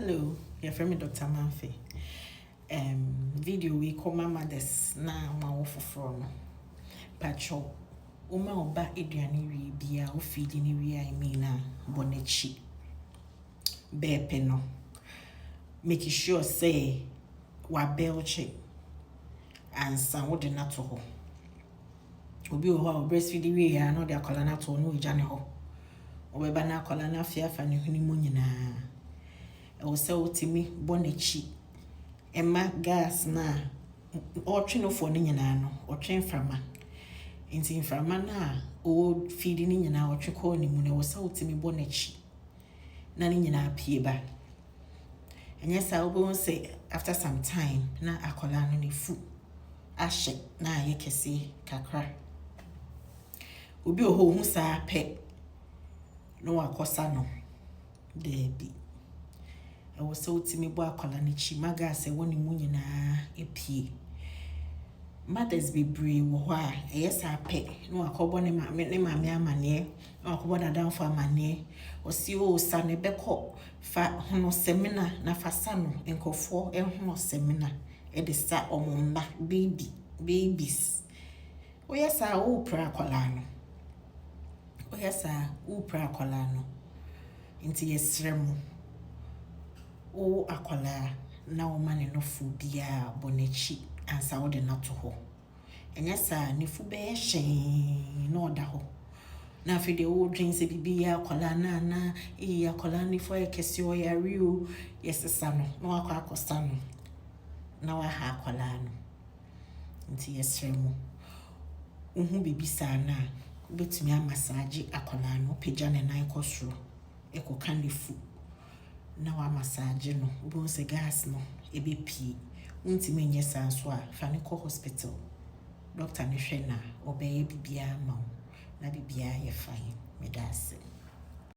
Hello, you're from Dr. Manfe. Video we call Mama des na ma from Pacho. Uma oba eduane wi bia o feed ni wi I mean bonechi. Bepe no. Make sure say wa belche and san wo de na to ho. Obi o ho breastfeed wi ya no de akola na to no ejane ho. Obeba na akola na afia fa ne huni mu nyina. O se otimi bonechi emma gas na o twe no fo ne nyina no o twe mframa nti mframa na o feed ne nyina o twe ko ne mu ne o se otimi bonechi na ne nyina pie ba enye sa obo say after some time na akola no ne fu ahye na aye kese kakra obi o ho hu sa pe no akosa no debi I was so timid bo akola ni chi maga se woni mu nyina epie mothers be brave wo ho a yes ape no akobo ne maame amane no akobo dadan fo amane o si o sa ne beko fa hono seminar na fa sa no enkofo hono seminar e de sa omumba babies o yes a o pra akola no o yes a o pra akola no nti yesremu o akola na o mane no fu bia bonechi ansa wo de na to ho enya sa ne fu be hyen na oda ho na afi de o dwen se bibia akola na akola ne fu ekese o yare o yesesa no na akosta no na wa ha akola no nti yesremu uhu bibisa na betumi amassage akola no pagya ne nan kosoro ekoka ne fu na wa massage no bo se gas no ebe pie unti menye sanso a fa ne ko hospital doctor ne hwe na obeye bibia ma na bibia ye fine medase